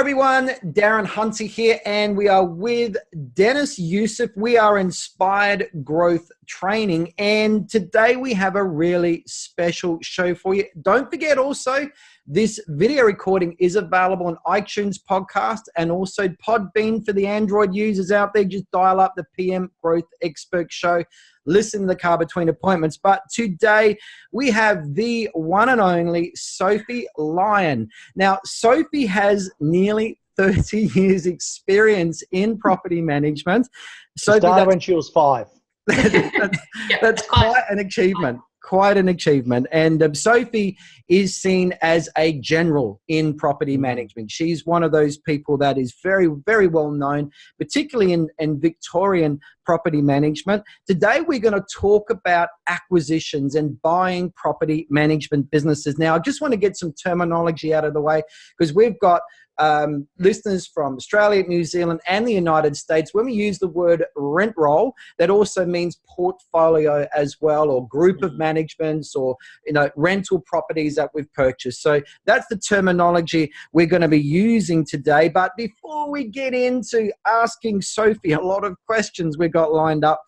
everyone, Darren Hunter here, and we are with Dennis Youssef. We are Inspired Growth Training, and today we have a really special show for you. Don't forget also, this video recording is available on iTunes podcast and also Podbean for the Android users out there. Just dial up the PM Growth Expert Show. Listen to the car between appointments. But today we have the one and only Sophie Lyon. Now, Sophie has nearly 30 years experience in property management. She started when she was 5. That's quite an achievement. Quite an achievement. And Sophie is seen as a general in property management. She's one of those people that is very, very well known, particularly in Victorian property management. Today, we're going to talk about acquisitions and buying property management businesses. Now, I just want to get some terminology out of the way because we've got listeners from Australia, New Zealand, and the United States. When we use the word rent roll, that also means portfolio as well, or group of managements, or rental properties that we've purchased. So that's the terminology we're going to be using today. But before we get into asking Sophie a lot of questions we got lined up,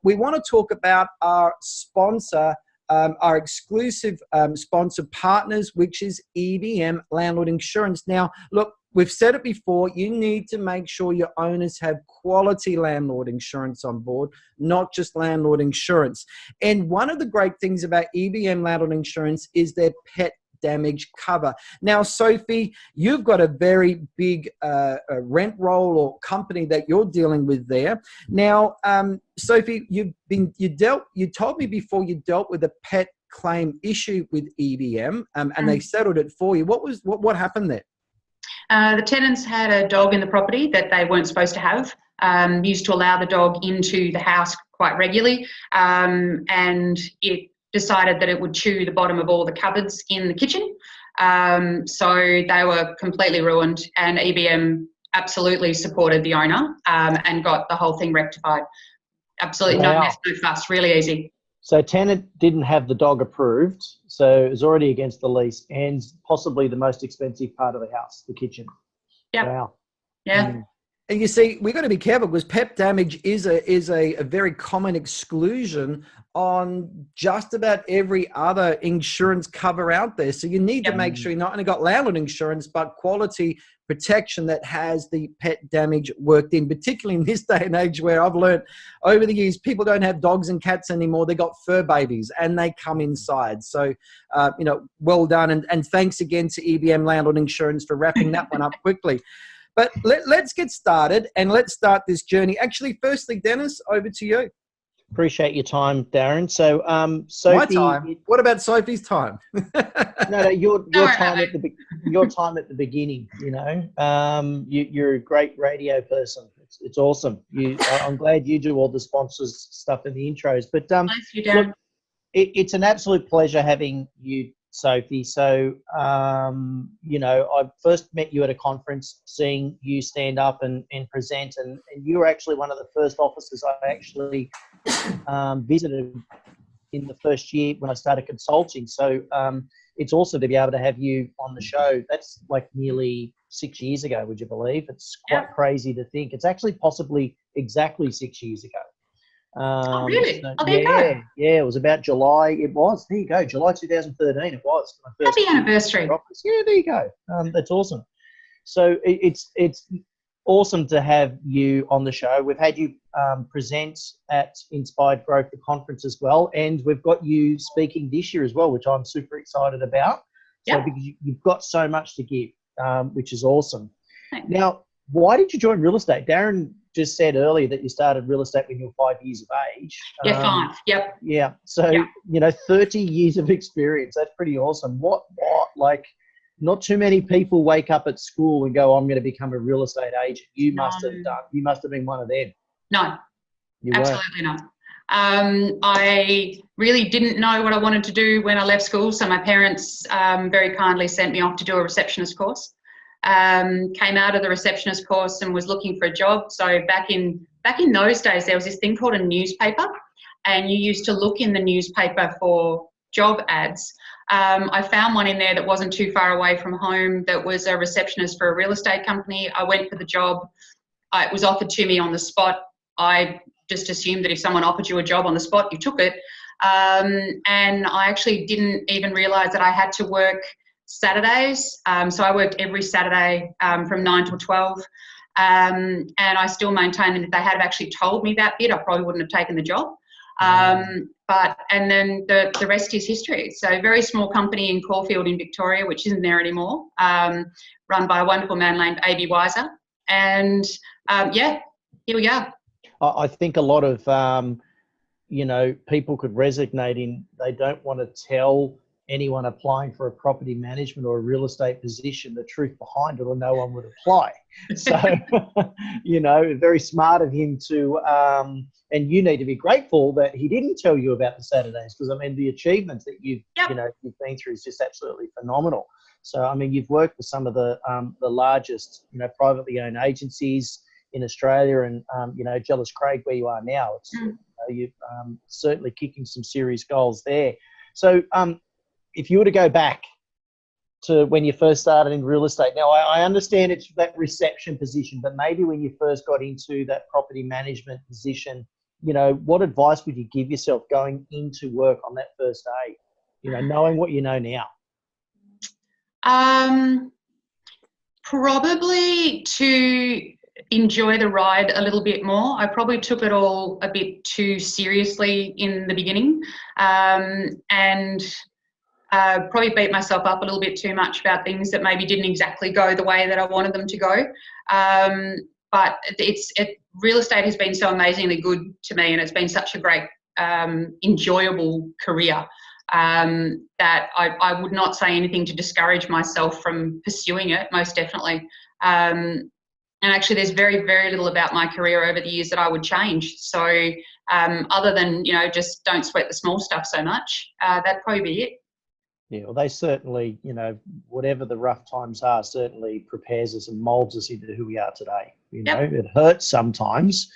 we want to talk about our sponsor. Our exclusive sponsor partners, which is EBM Landlord Insurance. Now, look, we've said it before, you need to make sure your owners have quality landlord insurance on board, not just landlord insurance. And one of the great things about EBM Landlord Insurance is their pet damage cover. Now, Sophie, you've got a very big rent roll or company that you're dealing with there. Now, Sophie, you told me before you dealt with a pet claim issue with EBM, and they settled it for you. What happened there? The tenants had a dog in the property that they weren't supposed to have. Used to allow the dog into the house quite regularly, and it decided that it would chew the bottom of all the cupboards in the kitchen. So they were completely ruined, and EBM absolutely supported the owner and got the whole thing rectified. Absolutely no mess, no fuss, really easy. So tenant didn't have the dog approved, so it was already against the lease and possibly the most expensive part of the house, the kitchen. Yeah. Wow. Yeah. And you see, we've got to be careful because pet damage is a very common exclusion on just about every other insurance cover out there. So you need to make sure you not only got landlord insurance, but quality protection that has the pet damage worked in, particularly in this day and age where I've learned over the years, people don't have dogs and cats anymore. They got fur babies and they come inside. So, well done. And thanks again to EBM Landlord Insurance for wrapping that one up quickly. But let's get started and let's start this journey. Actually, firstly, Dennis, over to you. Appreciate your time, Darren. So, Sophie, my time. What about Sophie's time? No, your time at the beginning. You're a great radio person. It's awesome. I'm glad you do all the sponsors stuff in the intros. But nice, you, Darren. look, it's an absolute pleasure having you, Sophie. So, I first met you at a conference, seeing you stand up and present, and you were actually one of the first offices I actually visited in the first year when I started consulting. So it's awesome to be able to have you on the show. That's like nearly 6 years ago, would you believe? It's quite crazy to think. It's actually possibly exactly 6 years ago. Oh, really? So, there you go. Yeah, it was about July. It was. There you go. July 2013 it was. Happy anniversary. Yeah, there you go. That's awesome. So it's awesome to have you on the show. We've had you present at Inspired Growth, the conference as well, and we've got you speaking this year as well, which I'm super excited about. So because you've got so much to give, which is awesome. Thanks. Now, why did you join real estate? Darren just said earlier that you started real estate when you were 5 years of age. Yeah, 5. Yep. Yeah. So, 30 years of experience. That's pretty awesome. Like, not too many people wake up at school and go, I'm going to become a real estate agent. You must have done. You must have been one of them. No, absolutely not. I really didn't know what I wanted to do when I left school. So my parents very kindly sent me off to do a receptionist course. Came out of the receptionist course and was looking for a job. So back in those days, there was this thing called a newspaper, and you used to look in the newspaper for job ads. I found one in there that wasn't too far away from home that was a receptionist for a real estate company. I went for the job. It was offered to me on the spot. I just assumed that if someone offered you a job on the spot, you took it. And I actually didn't even realise that I had to work Saturdays. So I worked every Saturday from 9 till 12. And I still maintain that if they had actually told me that bit, I probably wouldn't have taken the job. And then the rest is history. So very small company in Caulfield in Victoria, which isn't there anymore, run by a wonderful man named A.B. Weiser. And here we are. I think a lot of, people could resonate in they don't want to tell anyone applying for a property management or a real estate position the truth behind it, or no one would apply. So, very smart of him to, and you need to be grateful that he didn't tell you about the Saturdays, because the achievements that you've been through is just absolutely phenomenal. So, you've worked with some of the largest, privately owned agencies in Australia, and Jellis Craig, where you are now, it's you're certainly kicking some serious goals there. So, if you were to go back to when you first started in real estate, now I understand it's that reception position, but maybe when you first got into that property management position, what advice would you give yourself going into work on that first day, knowing what you know now? Probably to enjoy the ride a little bit more. I probably took it all a bit too seriously in the beginning, and probably beat myself up a little bit too much about things that maybe didn't exactly go the way that I wanted them to go. But real estate has been so amazingly good to me, and it's been such a great, enjoyable career that I would not say anything to discourage myself from pursuing it, most definitely. And actually, there's very, very little about my career over the years that I would change. So other than, just don't sweat the small stuff so much, that'd probably be it. Yeah, well, they certainly, whatever the rough times are, certainly prepares us and molds us into who we are today. It hurts sometimes,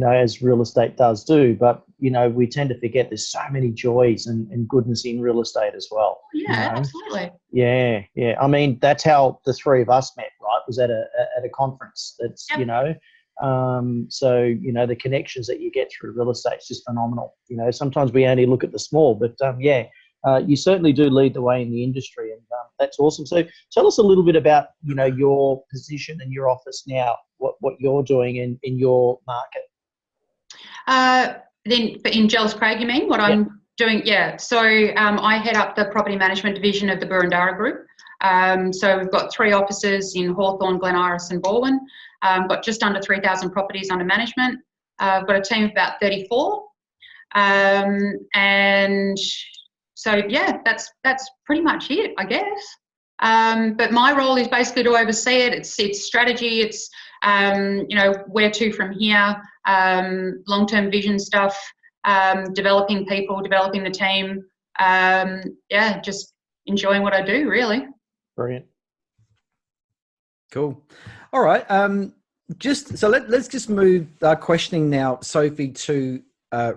as real estate does do, but, we tend to forget there's so many joys and goodness in real estate as well. Yeah, absolutely. Yeah. That's how the three of us met, right? Was at a conference. That's, so, the connections that you get through real estate is just phenomenal. Sometimes we only look at the small, but you certainly do lead the way in the industry, and that's awesome. So tell us a little bit about, your position and your office now, what you're doing in your market. Then in Jellis Craig, you mean, what I'm doing? Yeah. So I head up the property management division of the Burundara Group. So we've got 3 offices in Hawthorn, Glen Iris and Baldwin. Got just under 3,000 properties under management. I've got a team of about 34. And so, that's pretty much it, I guess. But my role is basically to oversee it. It's strategy. It's, where to from here, long-term vision stuff, developing people, developing the team. Just enjoying what I do, really. Brilliant. Cool. All right. Let's just move questioning now, Sophie, to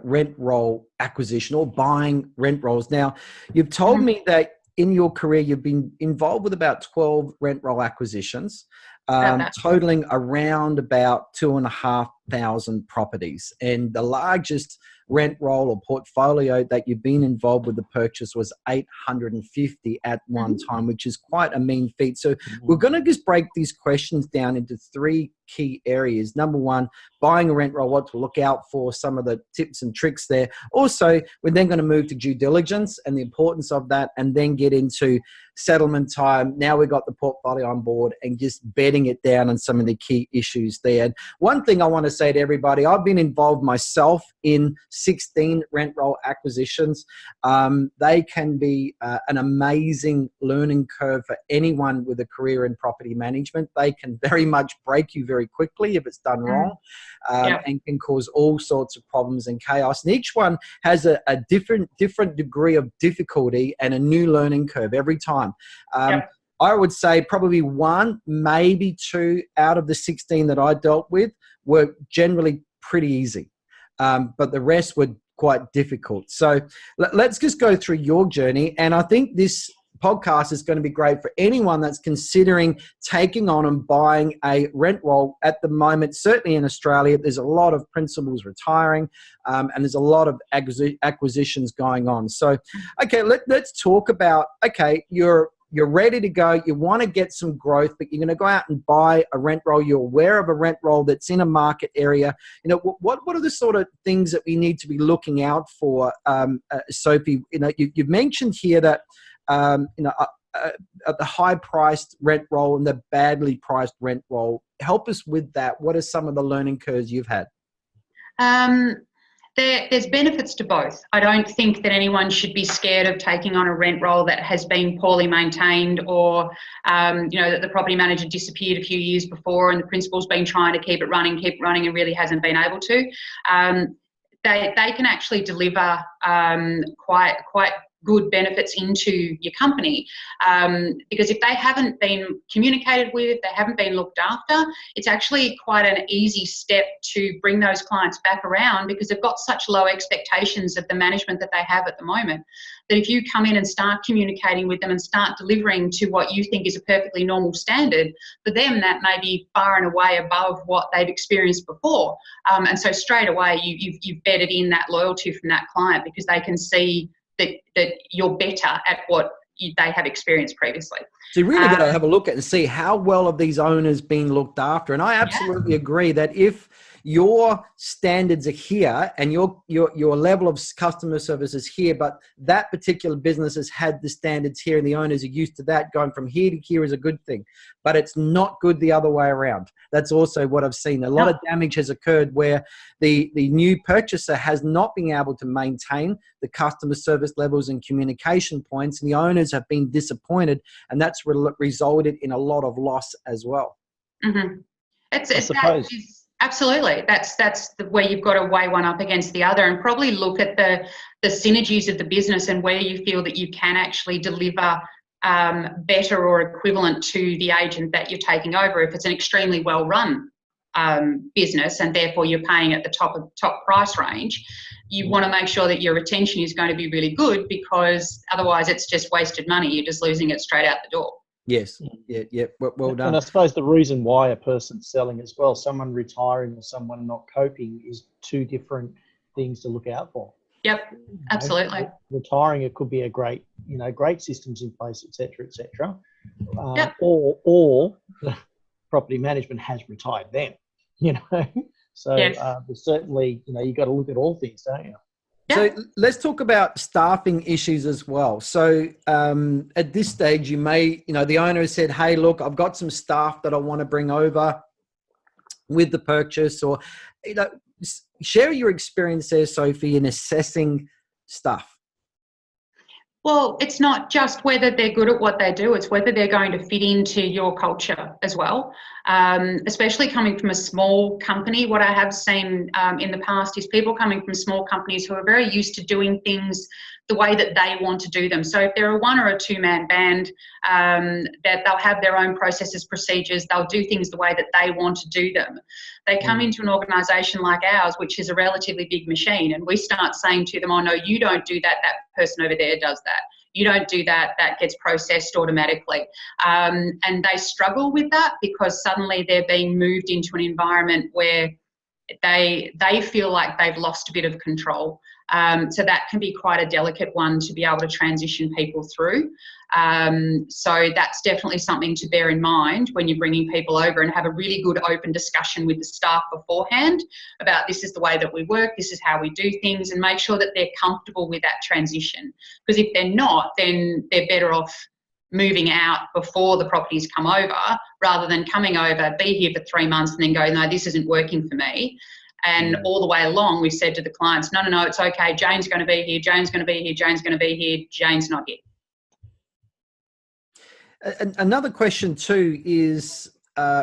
rent roll acquisition or buying rent rolls. Now, you've told me that in your career you've been involved with about 12 rent roll acquisitions, totaling around about 2,500 properties. And the largest rent roll or portfolio that you've been involved with the purchase was 850 at one time, which is quite a mean feat. So we're going to just break these questions down into 3 key areas. Number 1, buying a rent roll, what to look out for, some of the tips and tricks there. Also, we're then going to move to due diligence and the importance of that, and then get into settlement time. Now we've got the portfolio on board and just bedding it down on some of the key issues there. And one thing I want to say to everybody, I've been involved myself in 16 rent roll acquisitions. They can be an amazing learning curve for anyone with a career in property management. They can very much break you very quickly if it's done wrong, and can cause all sorts of problems and chaos. And each one has a different degree of difficulty and a new learning curve every time. I would say probably 1, maybe 2 out of the 16 that I dealt with were generally pretty easy. But the rest were quite difficult. So let's just go through your journey. And I think this podcast is going to be great for anyone that's considering taking on and buying a rent roll at the moment. Certainly in Australia, there's a lot of principals retiring, and there's a lot of acquisitions going on. So, okay, let's talk about, okay, you're ready to go. You want to get some growth, but you're going to go out and buy a rent roll. You're aware of a rent roll that's in a market area. You know, what are the sort of things that we need to be looking out for, Sophie? You know, you've mentioned here that, the high-priced rent roll and the badly priced rent roll. Help us with that. What are some of the learning curves you've had? There's benefits to both. I don't think that anyone should be scared of taking on a rent roll that has been poorly maintained, or that the property manager disappeared a few years before and the principal's been trying to keep it running and really hasn't been able to. They can actually deliver quite good benefits into your company, because if they haven't been communicated with, they haven't been looked after, it's actually quite an easy step to bring those clients back around, because they've got such low expectations of the management that they have at the moment, that if you come in and start communicating with them and start delivering to what you think is a perfectly normal standard, for them that may be far and away above what they've experienced before, and so straight away you've bedded in that loyalty from that client, because they can see that you're better at what they have experienced previously. So you really got to have a look at and see how well have these owners been looked after. And I absolutely agree that if your standards are here and your level of customer service is here, but that particular business has had the standards here and the owners are used to that, going from here to here is a good thing, but it's not good the other way around. That's also what I've seen. A lot of damage has occurred where the new purchaser has not been able to maintain the customer service levels and communication points, and the owners have been disappointed, and that's resulted in a lot of loss as well. Mm-hmm. Absolutely. That's where you've got to weigh one up against the other, and probably look at the synergies of the business and where you feel that you can actually deliver better or equivalent to the agent that you're taking over. If it's an extremely well-run business and therefore you're paying at the top price range, you want to make sure that your retention is going to be really good, because otherwise it's just wasted money. You're just losing it straight out the door. Yes. Yeah. Well done. And I suppose the reason why a person's selling as well, someone retiring or someone not coping, is two different things to look out for. Yep, absolutely. Retiring, it could be a great systems in place, et cetera. Or property management has retired them, So but certainly, you've got to look at all things, don't you? So let's talk about staffing issues as well. So at this stage, you may, the owner has said, hey, look, I've got some staff that I want to bring over with the purchase, or, share your experience there, Sophie, in assessing staff. Well, it's not just whether they're good at what they do, it's whether they're going to fit into your culture as well. Especially coming from a small company, what I have seen in the past is people coming from small companies who are very used to doing things the way that they want to do them. So if they're a one or a two-man band, that they'll have their own processes, procedures, they'll do things the way that they want to do them. They come into an organisation like ours, which is a relatively big machine, and we start saying to them, oh no, you don't do that, that person over there does that. You don't do that, that gets processed automatically. And they struggle with that, because suddenly they're being moved into an environment where they feel like they've lost a bit of control. So that can be quite a delicate one to be able to transition people through. So that's definitely something to bear in mind when you're bringing people over, and have a really good open discussion with the staff beforehand about, this is the way that we work, this is how we do things, and make sure that they're comfortable with that transition. Because if they're not, then they're better off moving out before the properties come over, rather than coming over, be here for 3 months and then go, no, this isn't working for me. And all the way along, we've said to the clients, no, it's okay. Jane's going to be here. Jane's going to be here. Jane's going to be here. Jane's not here. Another question too is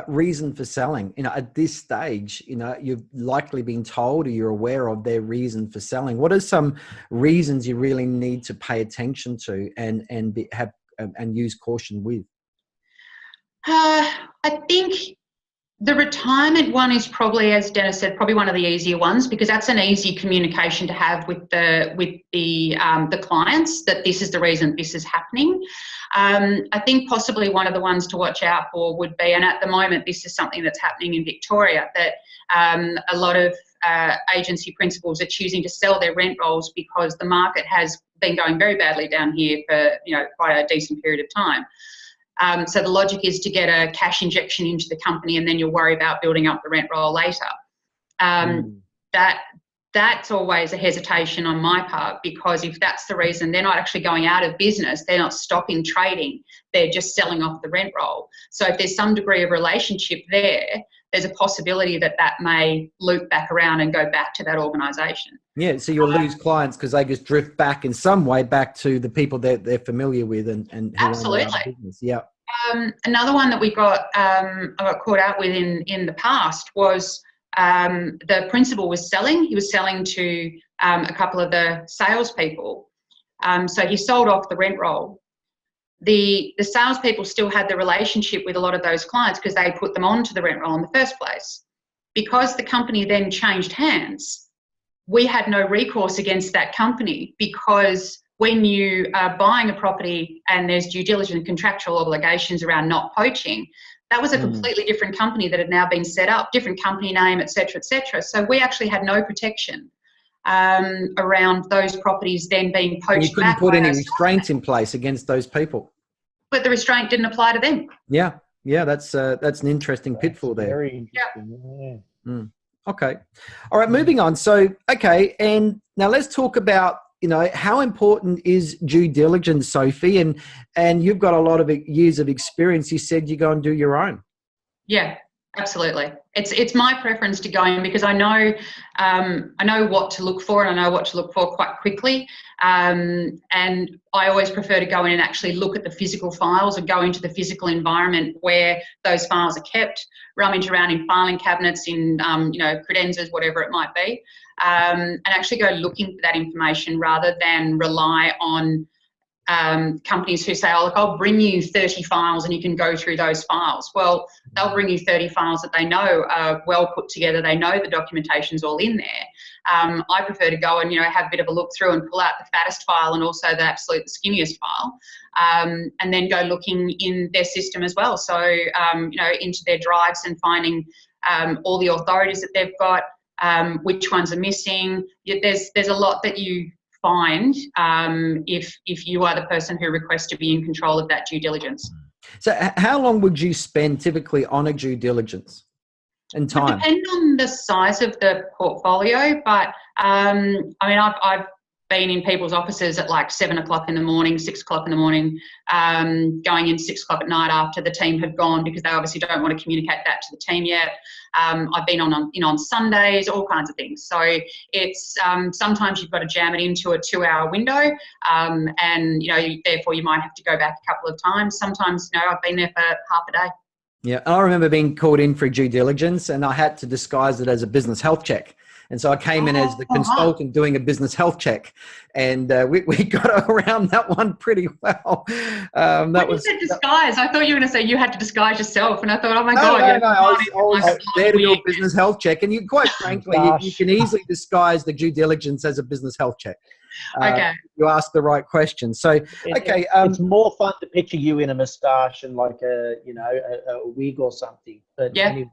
reason for selling. At this stage, you've likely been told, or you're aware of their reason for selling. What are some reasons you really need to pay attention to and use caution with? I think The retirement one is probably, as Dennis said, probably one of the easier ones, because that's an easy communication to have with the clients, that this is the reason this is happening. I think possibly one of the ones to watch out for would be, and at the moment this is something that's happening in Victoria, that a lot of agency principals are choosing to sell their rent rolls because the market has been going very badly down here for quite a decent period of time. So the logic is to get a cash injection into the company, and then you'll worry about building up the rent roll later. That's always a hesitation on my part, because if that's the reason, they're not actually going out of business, they're not stopping trading, they're just selling off the rent roll. So if there's some degree of relationship there, there's a possibility that that may loop back around and go back to that organisation. Yeah, so you'll lose clients because they just drift back in some way back to the people that they're familiar with and who absolutely. Own the business. Yeah. Another one that I got caught out with in the past was the principal was selling. He was selling to a couple of the salespeople. So he sold off the rent roll. The salespeople still had the relationship with a lot of those clients because they put them onto the rent roll in the first place. Because the company then changed hands, we had no recourse against that company, because when you are buying a property and there's due diligence and contractual obligations around not poaching, that was a completely different company that had now been set up, different company name, et cetera, et cetera. So we actually had no protection around those properties then being poached. You couldn't put any restraints in place against those people. But the restraint didn't apply to them. Yeah, that's an interesting pitfall there. Very interesting. Yeah. Okay. All right, moving on. So, okay, and now let's talk about, how important is due diligence, Sophie? And you've got a lot of years of experience. You said you go and do your own. Yeah, absolutely. It's my preference to go in, because I know what to look for, and I know what to look for quite quickly. And I always prefer to go in and actually look at the physical files, or go into the physical environment where those files are kept, rummage around in filing cabinets, in credenzas, whatever it might be, and actually go looking for that information, rather than rely on companies who say, oh, look, I'll bring you 30 files and you can go through those files. Well, they'll bring you 30 files that they know are well put together. They know the documentation's all in there. I prefer to go and, have a bit of a look through and pull out the fattest file and also the skinniest file, and then go looking in their system as well. So, into their drives and finding all the authorities that they've got, which ones are missing. There's a lot that you find if you are the person who requests to be in control of that due diligence. So how long would you spend typically on a due diligence and time? It depends on the size of the portfolio, but I've been in people's offices at like 7 o'clock in the morning, 6 o'clock in the morning, going in 6 o'clock at night after the team have gone, because they obviously don't want to communicate that to the team yet. I've been on Sundays, all kinds of things. So it's sometimes you've got to jam it into a 2-hour window, and therefore you might have to go back a couple of times. Sometimes I've been there for half a day. Yeah, I remember being called in for due diligence, and I had to disguise it as a business health check. And so I came in as the consultant doing a business health check, and we got around that one pretty well. When you said disguise, I thought you were going to say you had to disguise yourself, and I thought, oh my God. No, I was there to do a business health check, and quite frankly, you can easily disguise the due diligence as a business health check. Okay. You ask the right question. So, okay. It's more fun to picture you in a moustache and like a wig or something. But yeah. Anyway.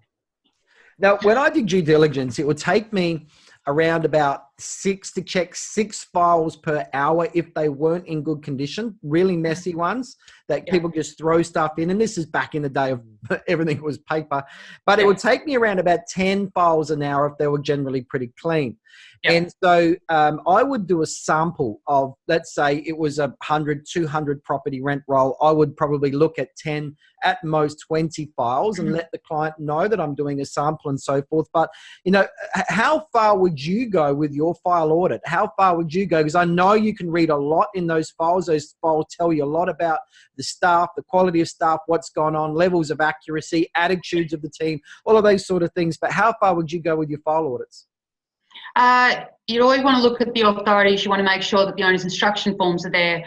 Now, when I did due diligence, it would take me around about 6 to check 6 files per hour if they weren't in good condition, really messy ones that people just throw stuff in. And this is back in the day of everything was paper. But it would take me around about 10 files an hour if they were generally pretty clean. And so I would do a sample of, let's say it was 100, 200 property rent roll. I would probably look at 10, at most 20 files and let the client know that I'm doing a sample and so forth. But, how far would you go with your file audit? How far would you go? Because I know you can read a lot in those files. Those files tell you a lot about the staff, the quality of staff, what's gone on, levels of accuracy, attitudes of the team, all of those sort of things. But how far would you go with your file audits? You always want to look at the authorities. You want to make sure that the owner's instruction forms are there.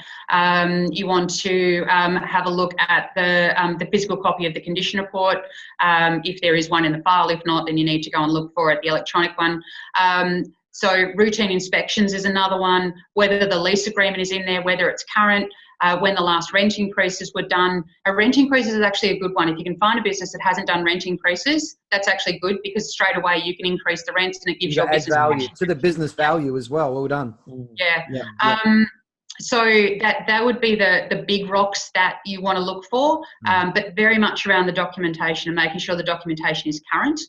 You want to have a look at the physical copy of the condition report, if there is one in the file. If not, then you need to go and look for it, the electronic one. So routine inspections is another one, whether the lease agreement is in there, whether it's current, when the last rent increases were done. A rent increases is actually a good one. If you can find a business that hasn't done rent increases, that's actually good, because straight away you can increase the rents and it gives your business value to the business value as well. Well done. Yeah. So that would be the big rocks that you want to look for, but very much around the documentation and making sure the documentation is current.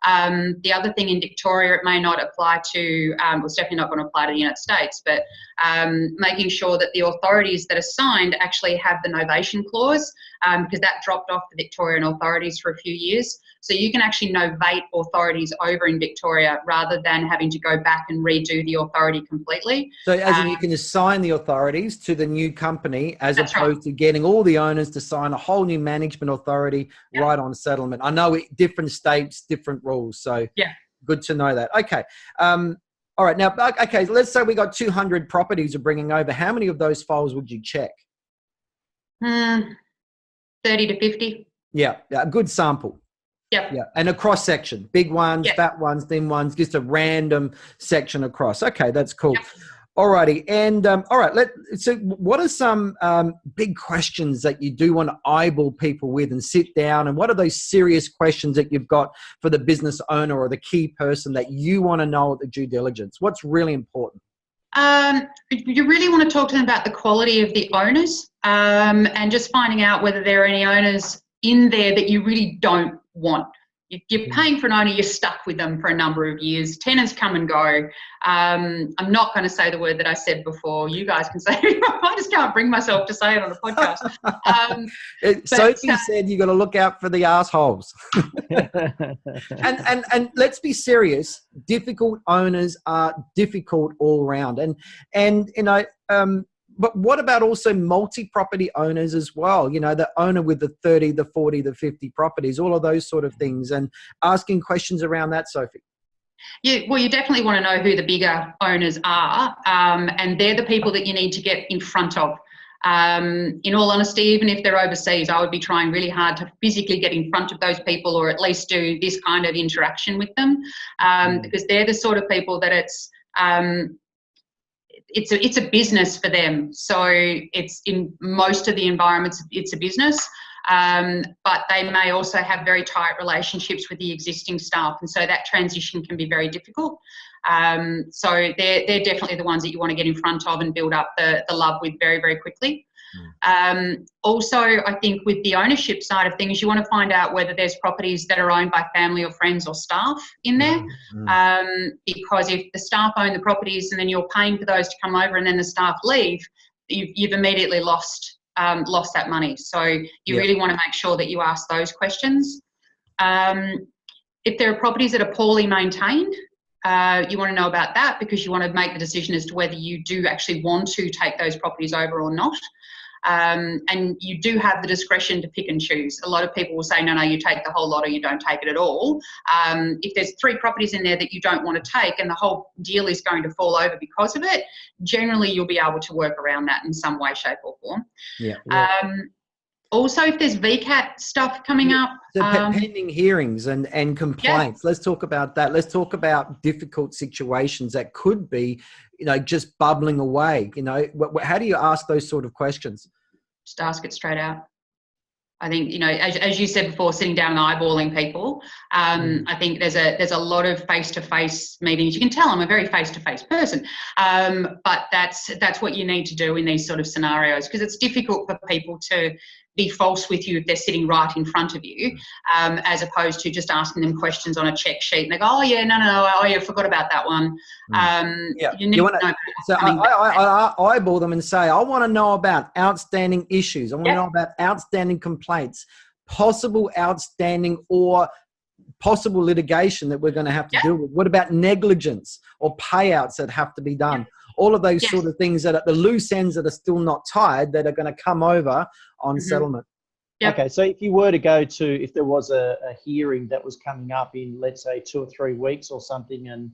The other thing in Victoria, it may not apply to, well, it's definitely not going to apply to the United States, but making sure that the authorities that are signed actually have the novation clause, because that dropped off the Victorian authorities for a few years. So you can actually novate authorities over in Victoria rather than having to go back and redo the authority completely. So as in you can assign the authorities to the new company, as opposed to getting all the owners to sign a whole new management authority right on settlement. I know different states, different rules. So good to know that. Okay. All right. Now, okay, let's say we got 200 properties we're bringing over. How many of those files would you check? 30 to 50. Yeah, a good sample. Yeah, and a cross section, big ones, fat ones, thin ones, just a random section across. Okay, that's cool. Alrighty, and all right. So, what are some big questions that you do want to eyeball people with and sit down? And what are those serious questions that you've got for the business owner or the key person that you want to know at the due diligence? What's really important? You really want to talk to them about the quality of the owners, and just finding out whether there are any owners in there that you really don't want. You're paying for an owner, you're stuck with them for a number of years. Tenants come and go. I'm not going to say the word that I said before. You guys can say it. I just can't bring myself to say it on a podcast. Sophie said you got to look out for the assholes. and let's be serious. Difficult owners are difficult all around. And you know, but what about also multi-property owners as well? You know, the owner with the 30, the 40, the 50 properties, all of those sort of things, and asking questions around that, Sophie. Well, you definitely want to know who the bigger owners are, and they're the people that you need to get in front of. In all honesty, even if they're overseas, I would be trying really hard to physically get in front of those people, or at least do this kind of interaction with them, because they're the sort of people that it's a business for them. So it's in most of the environments, it's a business, but they may also have very tight relationships with the existing staff. And so that transition can be very difficult. So they're definitely the ones that you want to get in front of and build up the love with very, very quickly. Also, I think with the ownership side of things, you want to find out whether there's properties that are owned by family or friends or staff in there. Because if the staff own the properties and then you're paying for those to come over and then the staff leave, you've immediately lost that money. So you really want to make sure that you ask those questions. If there are properties that are poorly maintained, you want to know about that, because you want to make the decision as to whether you do actually want to take those properties over or not. And you do have the discretion to pick and choose. A lot of people will say, no, you take the whole lot or you don't take it at all. If there's 3 properties in there that you don't want to take and the whole deal is going to fall over because of it, generally you'll be able to work around that in some way, shape or form. Also, if there's VCAT stuff coming up. So pending hearings and complaints. Let's talk about that. Let's talk about difficult situations that could be, you know, just bubbling away. You know, how do you ask those sort of questions? Just ask it straight out. I think, you know, as you said before, sitting down and eyeballing people. I think there's a lot of face-to-face meetings. You can tell I'm a very face-to-face person, but that's what you need to do in these sort of scenarios, because it's difficult for people to be false with you if they're sitting right in front of you, as opposed to just asking them questions on a check sheet and they go, oh yeah, no, oh yeah, forgot about that one. You need to know. So I eyeball them and say, I want to know about outstanding issues. I want to know about outstanding complaints, possible outstanding or possible litigation that we're going to have to deal with. What about negligence or payouts that have to be done? All of those sort of things that are the loose ends that are still not tied, that are going to come over on settlement. Okay, so if you were to go to, if there was a hearing that was coming up in, let's say, 2 or 3 weeks or something, and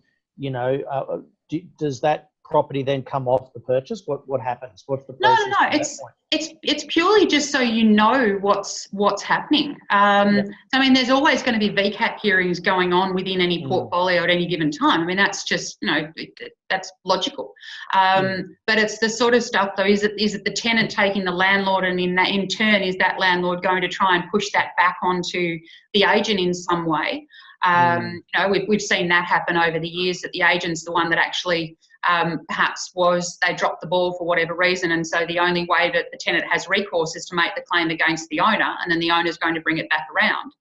does that property then come off the purchase? What happens? What's the No, process? no, it's purely just so you know what's happening. I mean, there's always going to be VCAT hearings going on within any portfolio at any given time. I mean, that's just that's logical. But it's the sort of stuff though. Is it the tenant taking the landlord, and in turn is that landlord going to try and push that back onto the agent in some way? We've seen that happen over the years, that the agent's the one that actually perhaps they dropped the ball for whatever reason, and so the only way that the tenant has recourse is to make the claim against the owner, and then the owner's going to bring it back around.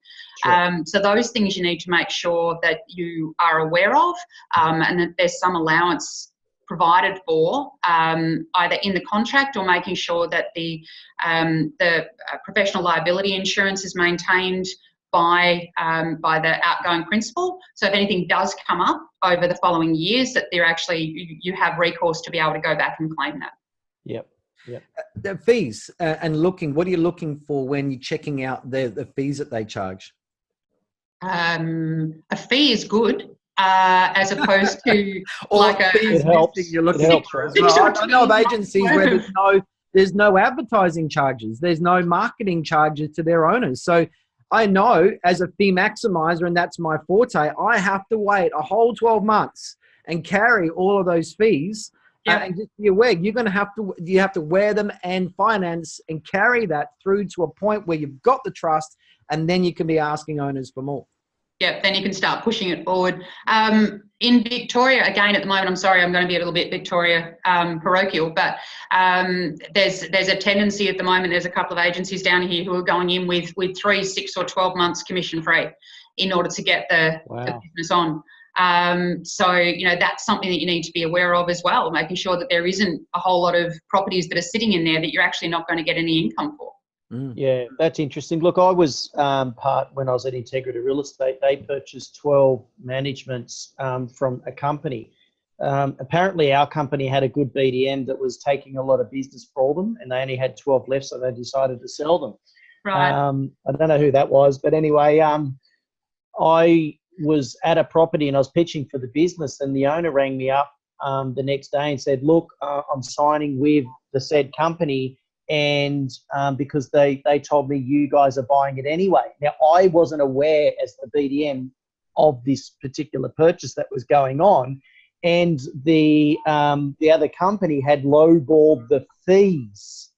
Sure. So those things you need to make sure that you are aware of, and that there's some allowance provided for either in the contract, or making sure that the professional liability insurance is maintained by the outgoing principal. So if anything does come up over the following years, that you have recourse to be able to go back and claim that. Yep. The fees and what are you looking for when you're checking out the fees that they charge? A fee is good. As opposed to like it helps. You're looking for as well. I know of agencies where there's no advertising charges, there's no marketing charges to their owners. So I know as a fee maximizer, and that's my forte, I have to wait a whole 12 months and carry all of those fees. And just be aware, you have to wear them and finance and carry that through to a point where you've got the trust, and then you can be asking owners for more. Yeah, then you can start pushing it forward. In Victoria, again, at the moment, I'm sorry, I'm going to be a little bit Victoria parochial, but there's a tendency at the moment, there's a couple of agencies down here who are going in with 3, 6 or 12 months commission free in order to get the business on. So, that's something that you need to be aware of as well, making sure that there isn't a whole lot of properties that are sitting in there that you're actually not going to get any income for. Yeah, that's interesting. Look, I was part when I was at Integrity Real Estate. They purchased 12 managements from a company. Apparently, our company had a good BDM that was taking a lot of business for them, and they only had 12 left, so they decided to sell them. Right. I don't know who that was, but anyway, I was at a property and I was pitching for the business, and the owner rang me up the next day and said, "Look, I'm signing with the said company." And because they told me you guys are buying it anyway. Now, I wasn't aware as the BDM of this particular purchase that was going on, and the other company had lowballed the fees,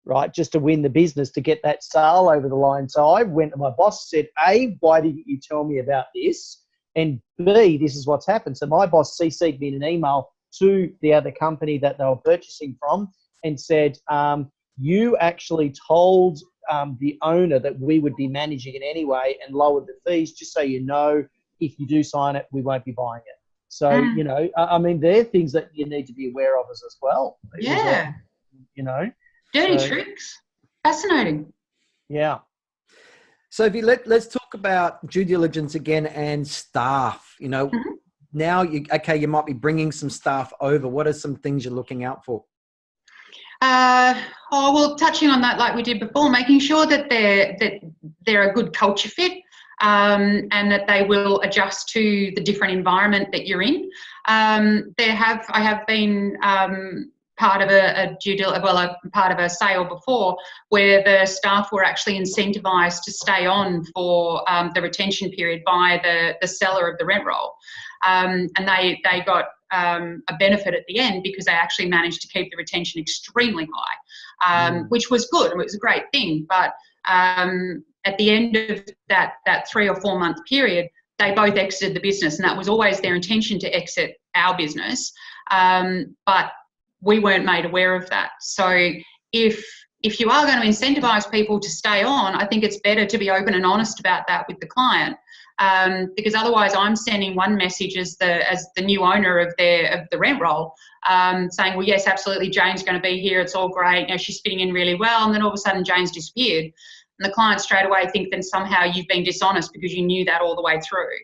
right, just to win the business to get that sale over the line. So I went to my boss and said, A, why didn't you tell me about this? And B, this is what's happened. So my boss CC'd me in an email to the other company that they were purchasing from, and said, you actually told the owner that we would be managing it anyway and lowered the fees, just so you know, if you do sign it, we won't be buying it. So, I mean, they're things that you need to be aware of as well. Yeah. Dirty tricks. Fascinating. Yeah. Sophie, let's talk about due diligence again and staff. Now you might be bringing some staff over. What are some things you're looking out for? Touching on that like we did before, making sure that they're a good culture fit, and that they will adjust to the different environment that you're in. I have been part of part of a sale before where the staff were actually incentivised to stay on for the retention period by the seller of the rent roll, and they got a benefit at the end because they actually managed to keep the retention extremely high, which was good. It was a great thing. But at the end of that 3 or 4 month period, they both exited the business, and that was always their intention to exit our business. But we weren't made aware of that. So if you are going to incentivise people to stay on, I think it's better to be open and honest about that with the client. Because otherwise I'm sending one message as the new owner of the rent roll, saying, well, yes, absolutely, Jane's going to be here. It's all great. She's fitting in really well. And then all of a sudden Jane's disappeared. And the client straight away think then somehow you've been dishonest because you knew that all the way through.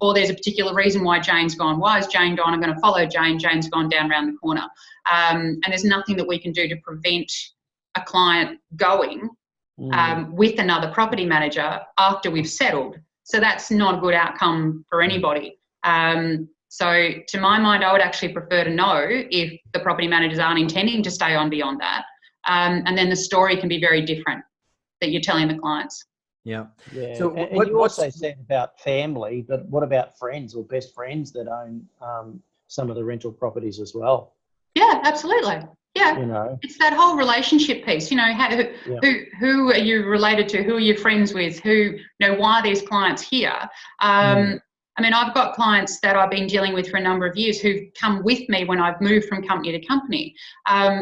Or there's a particular reason why Jane's gone. Why is Jane gone? I'm going to follow Jane. Jane's gone down around the corner. And there's nothing that we can do to prevent a client going with another property manager after we've settled. So that's not a good outcome for anybody. So to my mind, I would actually prefer to know if the property managers aren't intending to stay on beyond that. And then the story can be very different that you're telling the clients. Yeah. So and you also said about family, but what about friends or best friends that own some of the rental properties as well? Yeah, absolutely. Yeah, you know, it's that whole relationship piece. You know, who are you related to? Who are you friends with? Why are these clients here? I mean, I've got clients that I've been dealing with for a number of years who've come with me when I've moved from company to company.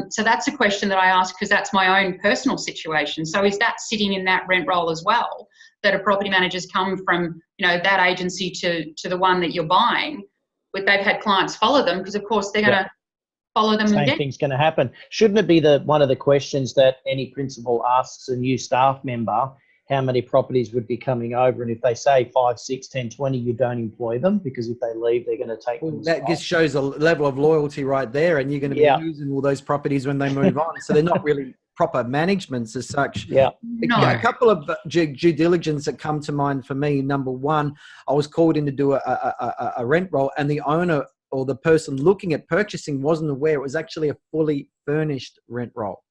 So that's a question that I ask because that's my own personal situation. So is that sitting in that rent roll as well, that a property manager's come from, that agency to the one that you're buying, but they've had clients follow them because, of course, they're going to follow them. Same thing's going to happen. Shouldn't it be one of the questions that any principal asks a new staff member? How many properties would be coming over, and if they say 5, 6, 10, 20, you don't employ them because if they leave, they're going to take them. That just shows a level of loyalty right there, and you're going to be losing all those properties when they move on. So they're not really proper managements as such. Yeah. No. A couple of due diligence that come to mind for me. Number one, I was called in to do a rent roll, and the owner or the person looking at purchasing wasn't aware it was actually a fully furnished rent roll.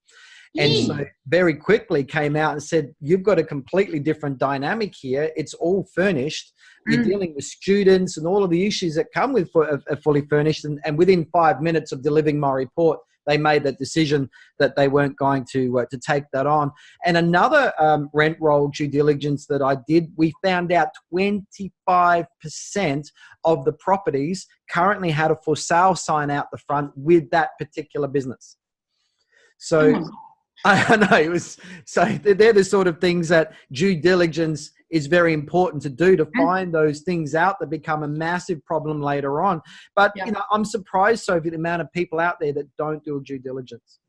And so very quickly came out and said, you've got a completely different dynamic here. It's all furnished. You're dealing with students and all of the issues that come with a fully furnished. And within 5 minutes of delivering my report, they made that decision that they weren't going to take that on. And another rent roll due diligence that I did, we found out 25% of the properties currently had a for sale sign out the front with that particular business. So I know it was, so they're the sort of things that due diligence is very important to do, to find those things out that become a massive problem later on. But, I'm surprised, Sophie, the amount of people out there that don't do a due diligence.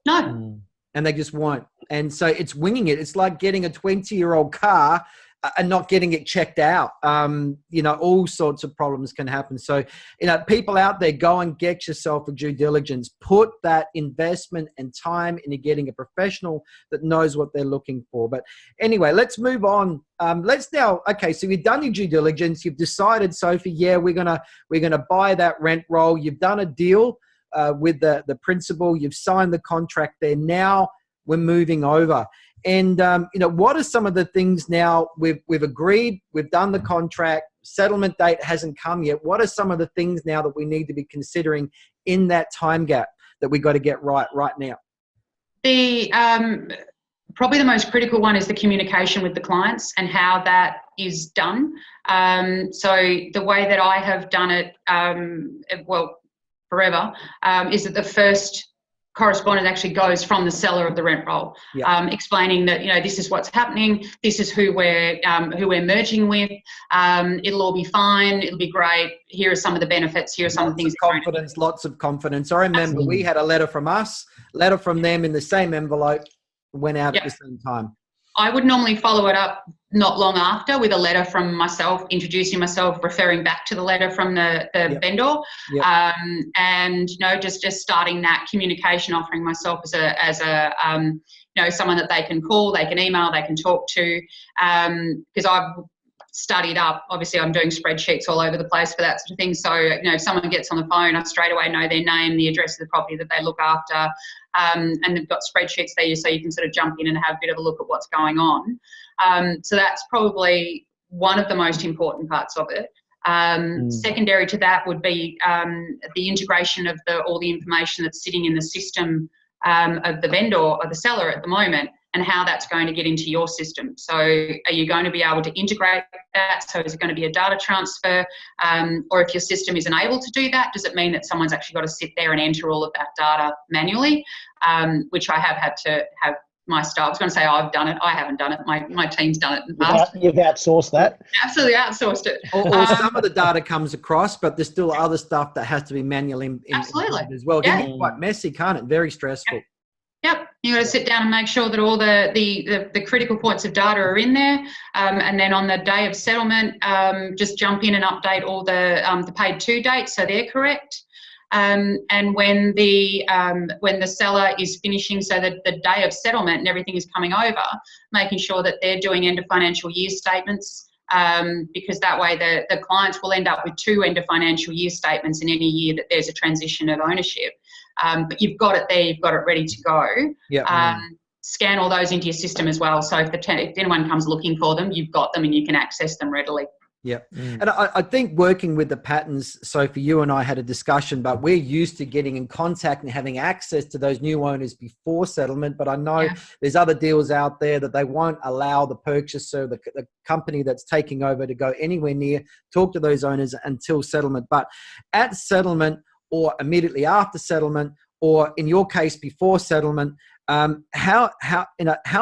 No. And they just won't. And so it's winging it. It's like getting a 20-year-old car and not getting it checked out. All sorts of problems can happen. So, people out there, go and get yourself a due diligence. Put that investment and time into getting a professional that knows what they're looking for. But anyway, let's move on. So you've done your due diligence. You've decided, Sophie, we're gonna buy that rent roll. You've done a deal with the principal. You've signed the contract there. Now we're moving over. And, what are some of the things now we've agreed, we've done the contract, settlement date hasn't come yet. What are some of the things now that we need to be considering in that time gap that we got to get right now? The probably the most critical one is the communication with the clients and how that is done. So the way that I have done it, forever, is that the first correspondence actually goes from the seller of the rent roll, explaining that this is what's happening, this is who we're merging with, it'll all be fine, it'll be great, here are some of the benefits, here are some of the things. Lots of confidence. I remember we had a letter from us, letter from them in the same envelope, went out at the same time. I would normally follow it up not long after with a letter from myself, introducing myself, referring back to the letter from the vendor, and just starting that communication, offering myself as a someone that they can call, they can email, they can talk to, because I've studied up. Obviously, I'm doing spreadsheets all over the place for that sort of thing. So, if someone gets on the phone, I straight away know their name, the address of the property that they look after, and they've got spreadsheets there so you can sort of jump in and have a bit of a look at what's going on. So that's probably one of the most important parts of it. Secondary to that would be the integration of all the information that's sitting in the system of the vendor or the seller at the moment, and how that's going to get into your system. So are you going to be able to integrate that? So is it going to be a data transfer? Or if your system isn't able to do that, does it mean that someone's actually got to sit there and enter all of that data manually? Which I have had to have my staff. I was going to say I've done it. I haven't done it. My team's done it in the past. You've outsourced that? Absolutely outsourced it. Or some of the data comes across, but there's still other stuff that has to be manually absolutely as well. It can be quite messy, can't it? Very stressful. Yep, you got to sit down and make sure that all the critical points of data are in there, and then on the day of settlement, just jump in and update all the paid to dates so they're correct. And when the seller is finishing, so that the day of settlement and everything is coming over, making sure that they're doing end of financial year statements because that way the clients will end up with 2 end of financial year statements in any year that there's a transition of ownership. But you've got it there, you've got it ready to go. Yeah. Scan all those into your system as well. So if anyone comes looking for them, you've got them and you can access them readily. Yeah. And I think working with the patterns, Sophie, you and I had a discussion, but we're used to getting in contact and having access to those new owners before settlement. But I know there's other deals out there that they won't allow the purchaser, the company that's taking over, to go anywhere near, talk to those owners until settlement. But at settlement, or immediately after settlement, or in your case before settlement, how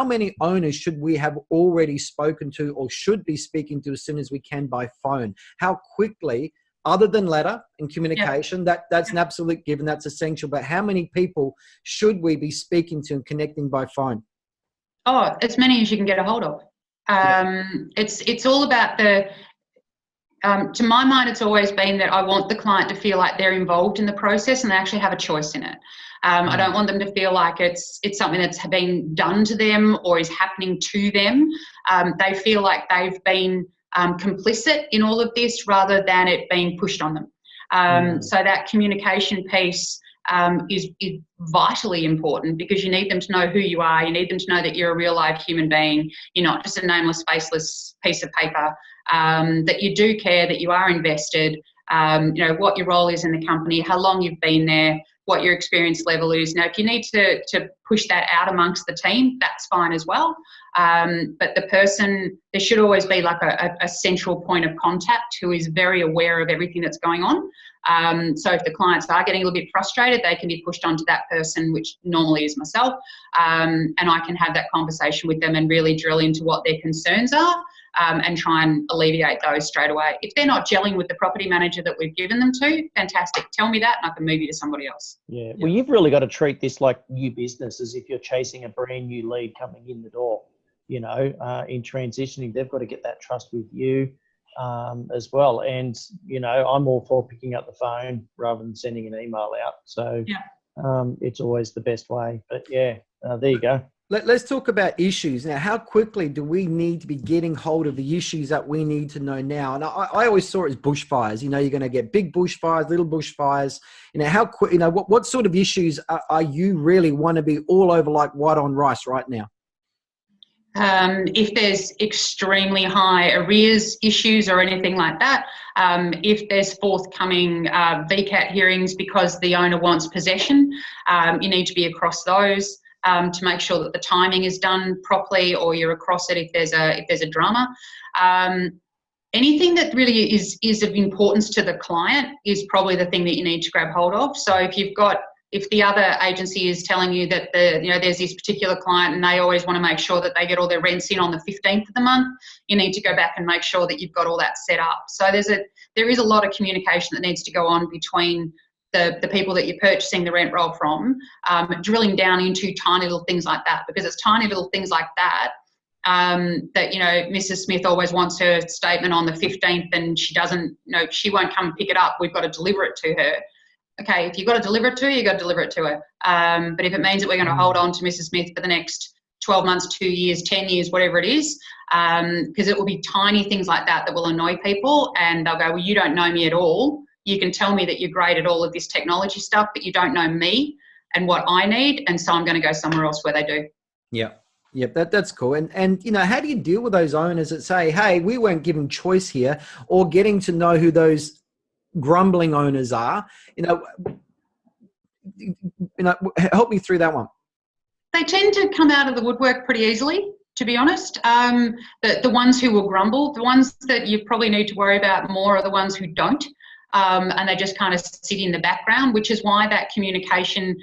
many owners should we have already spoken to, or should be speaking to, as soon as we can by phone? How quickly, other than letter and communication, that's an absolute given, that's essential, but how many people should we be speaking to and connecting by phone? Oh, as many as you can get a hold of. It's all about to my mind, it's always been that I want the client to feel like they're involved in the process and they actually have a choice in it. I don't want them to feel like it's something that's been done to them or is happening to them. They feel like they've been complicit in all of this rather than it being pushed on them. So that communication piece is vitally important, because you need them to know who you are. You need them to know that you're a real live human being. You're not just a nameless, faceless piece of paper, that you do care, that you are invested, what your role is in the company, how long you've been there, what your experience level is. Now, if you need to push that out amongst the team, that's fine as well. But the person, there should always be like a central point of contact who is very aware of everything that's going on. So if the clients are getting a little bit frustrated, they can be pushed onto that person, which normally is myself, and I can have that conversation with them and really drill into what their concerns are. And try and alleviate those straight away. If they're not gelling with the property manager that we've given them to, fantastic. Tell me that and I can move you to somebody else. Yeah. Well, you've really got to treat this like new business, as if you're chasing a brand new lead coming in the door. In transitioning, they've got to get that trust with you as well. And, I'm all for picking up the phone rather than sending an email out. So it's always the best way. But there you go. Let's talk about issues. Now, how quickly do we need to be getting hold of the issues that we need to know now? And I always saw it as bushfires. You're going to get big bushfires, little bushfires. How quick, what sort of issues are you really want to be all over like white on rice right now? If there's extremely high arrears issues or anything like that, if there's forthcoming VCAT hearings because the owner wants possession, you need to be across those. To make sure that the timing is done properly, or you're across it if there's a drama. Anything that really is of importance to the client is probably the thing that you need to grab hold of. So if the other agency is telling you that there's this particular client and they always want to make sure that they get all their rents in on the 15th of the month, you need to go back and make sure that you've got all that set up. So there is a lot of communication that needs to go on between the people that you're purchasing the rent roll from, drilling down into tiny little things like that, because it's tiny little things like that Mrs. Smith always wants her statement on the 15th and she won't come and pick it up. We've got to deliver it to her. Okay, if you've got to deliver it to her, you've got to deliver it to her. But if it means that we're going to hold on to Mrs. Smith for the next 12 months, 2 years, 10 years, whatever it is, because it will be tiny things like that will annoy people, and they'll go, well, you don't know me at all. You can tell me that you're great at all of this technology stuff, but you don't know me and what I need, and so I'm going to go somewhere else where they do. Yeah. Yep, that's cool. And how do you deal with those owners that say, hey, we weren't given choice here, or getting to know who those grumbling owners are? Help me through that one. They tend to come out of the woodwork pretty easily, to be honest. The ones who will grumble, the ones that you probably need to worry about more are the ones who don't. And they just kind of sit in the background, which is why that communication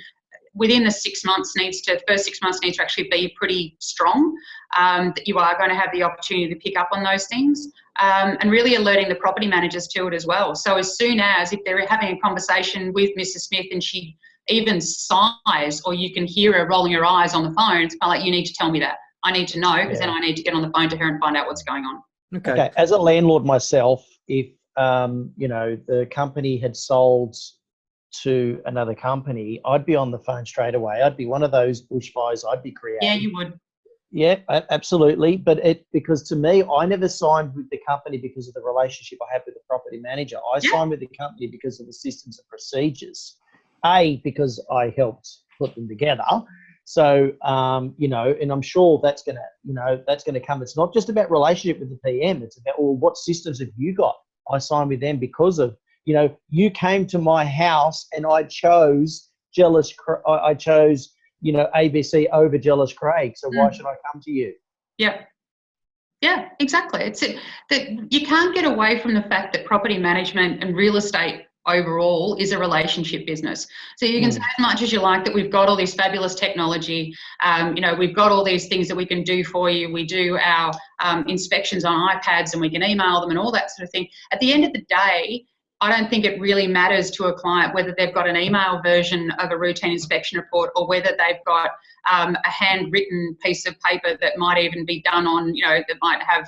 within the first 6 months needs to actually be pretty strong, that you are going to have the opportunity to pick up on those things, and really alerting the property managers to it as well. So as soon as, if they're having a conversation with Mrs. Smith and she even sighs, or you can hear her rolling her eyes on the phone, it's kind of like, you need to tell me that. I need to know, because then I need to get on the phone to her and find out what's going on. Okay. As a landlord myself, if the company had sold to another company, I'd be on the phone straight away. I'd be one of those bushfires I'd be creating. Yeah, you would. Yeah, absolutely. But because to me, I never signed with the company because of the relationship I have with the property manager. I signed with the company because of the systems and procedures. Because I helped put them together. So, and I'm sure that's going to come. It's not just about relationship with the PM. It's about, well, what systems have you got? I signed with them because of, you came to my house and I chose ABC over Jellis Craig. So why should I come to you? Yeah. Yeah, exactly. It's that you can't get away from the fact that property management and real estate overall is a relationship business. So you can say as much as you like that we've got all this fabulous technology, we've got all these things that we can do for you. We do our inspections on iPads and we can email them and all that sort of thing. At the end of the day, I don't think it really matters to a client whether they've got an email version of a routine inspection report or whether they've got a handwritten piece of paper that might even be done on, that might have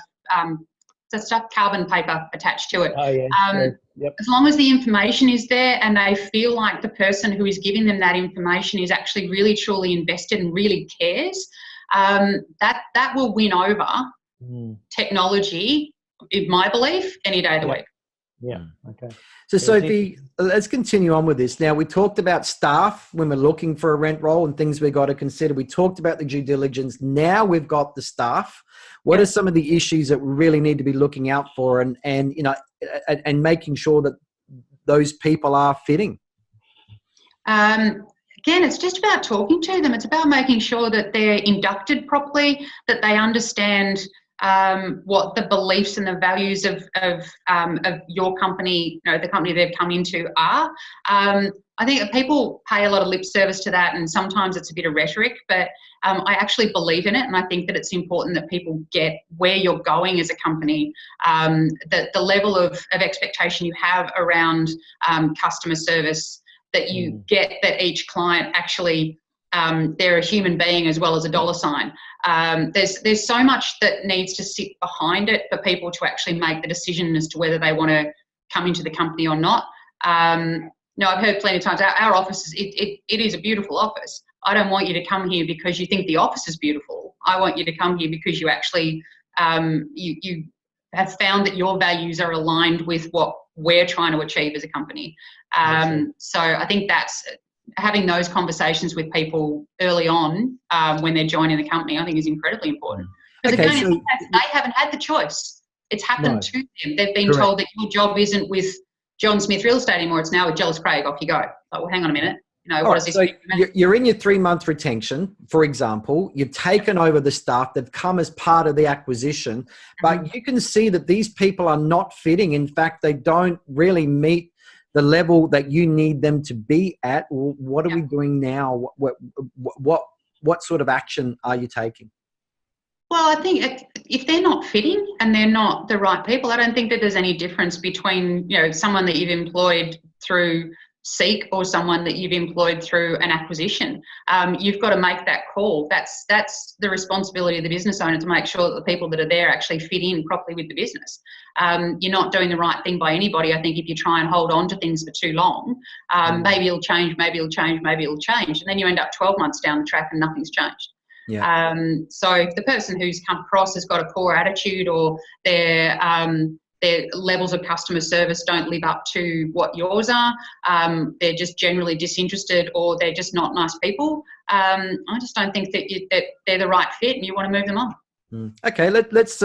carbon paper attached to it. Oh, yeah. Yep. As long as the information is there and they feel like the person who is giving them that information is actually really truly invested and really cares, that will win over technology, in my belief, any day of the week. Yeah. Okay. So Sophie, let's continue on with this. Now, we talked about staff when we're looking for a rent roll and things we've got to consider. We talked about the due diligence. Now we've got the staff. What are some of the issues that we really need to be looking out for and making sure that those people are fitting? Again, it's just about talking to them. It's about making sure that they're inducted properly, that they understand what the beliefs and the values of your company, the company they've come into are. I think people pay a lot of lip service to that, and sometimes it's a bit of rhetoric, but I actually believe in it, and I think that it's important that people get where you're going as a company, that the level of expectation you have around customer service, that you get that each client actually they're a human being as well as a dollar sign. There's so much that needs to sit behind it for people to actually make the decision as to whether they want to come into the company or not. I've heard plenty of times our office it is a beautiful office. I don't want you to come here because you think the office is beautiful. I want you to come here because you actually you have found that your values are aligned with what we're trying to achieve as a company. So I think that's having those conversations with people early on when they're joining the company, I think is incredibly important. Because again, they haven't had the choice. It's happened to them. They've been told that your job isn't with John Smith Real Estate anymore. It's now with Jellis Craig. Off you go. Like, well, hang on a minute. What does this mean? You're in your 3-month retention, for example. You've taken over the staff. They've come as part of the acquisition. But you can see that these people are not fitting. In fact, they don't really meet the level that you need them to be at. What are we doing now? What sort of action are you taking? Well, I think if they're not fitting and they're not the right people, I don't think that there's any difference between someone that you've employed through Seek or someone that you've employed through an acquisition. You've got to make that call. That's the responsibility of the business owner, to make sure that the people that are there actually fit in properly with the business. You're not doing the right thing by anybody, I think, if you try and hold on to things for too long. Maybe it'll change, maybe it'll change, maybe it'll change. And then you end up 12 months down the track and nothing's changed. Yeah. So if the person who's come across has got a poor attitude, or their levels of customer service don't live up to what yours are, they're just generally disinterested, or they're just not nice people, I just don't think that they're the right fit, and you want to move them on. Okay, let's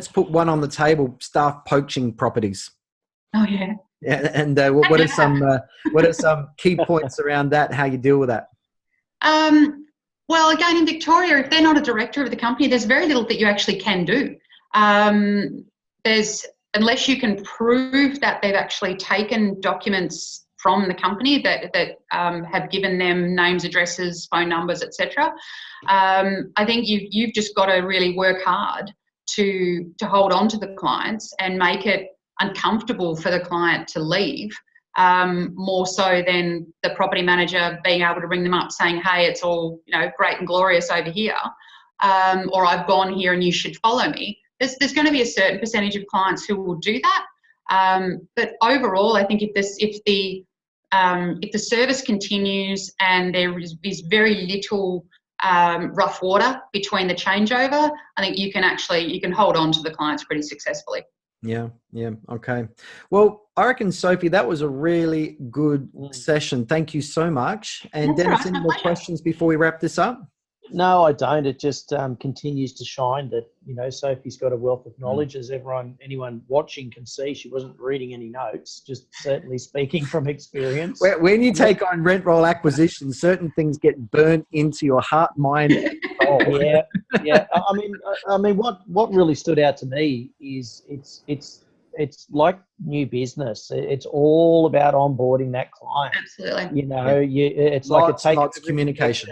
put one on the table: staff poaching properties. Oh yeah. Yeah, and what are some key points around that? How you deal with that? Well, again, in Victoria, if they're not a director of the company, there's very little that you actually can do. Unless you can prove that they've actually taken documents from the company that have given them names, addresses, phone numbers, etc. I think you've just got to really work hard to hold on to the clients and make it uncomfortable for the client to leave, more so than the property manager being able to ring them up saying, hey, it's all great and glorious over here, or I've gone here and you should follow me. There's going to be a certain percentage of clients who will do that, but overall, I think if the service continues and there is very little rough water between the changeover, I think you can hold on to the clients pretty successfully. Yeah. Okay. Well, I reckon, Sophie, that was a really good session. Thank you so much. And Dennis, any more questions before we wrap this up? No, I don't. It just continues to shine that, Sophie's got a wealth of knowledge, as anyone watching can see. She wasn't reading any notes, just certainly speaking from experience. When you take on rent roll acquisitions, certain things get burnt into your heart, mind, and soul. Yeah. I mean, what really stood out to me is it's like new business. It's all about onboarding that client. Absolutely. It's like lots of communication.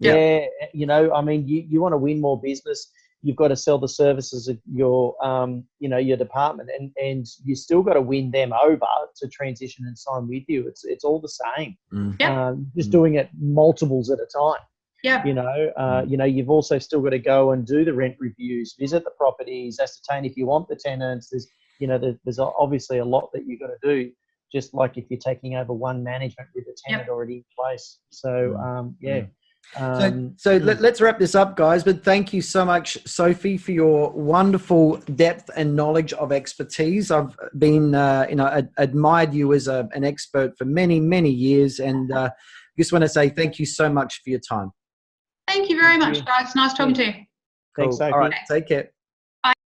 Yeah, you want to win more business. You've got to sell the services of your, your department, and you still got to win them over to transition and sign with you. It's all the same. Just doing it multiples at a time. Yeah. You've also still got to go and do the rent reviews, visit the properties, ascertain if you want the tenants. There's obviously a lot that you've got to do. Just like if you're taking over one management with a tenant already in place. So So let's wrap this up, guys. But thank you so much, Sophie, for your wonderful depth and knowledge of expertise. I've been, admired you as an expert for many, many years, and just want to say thank you so much for your time. Thank you very much, guys. Nice talking to you. Thanks, Sophie. All right, take care.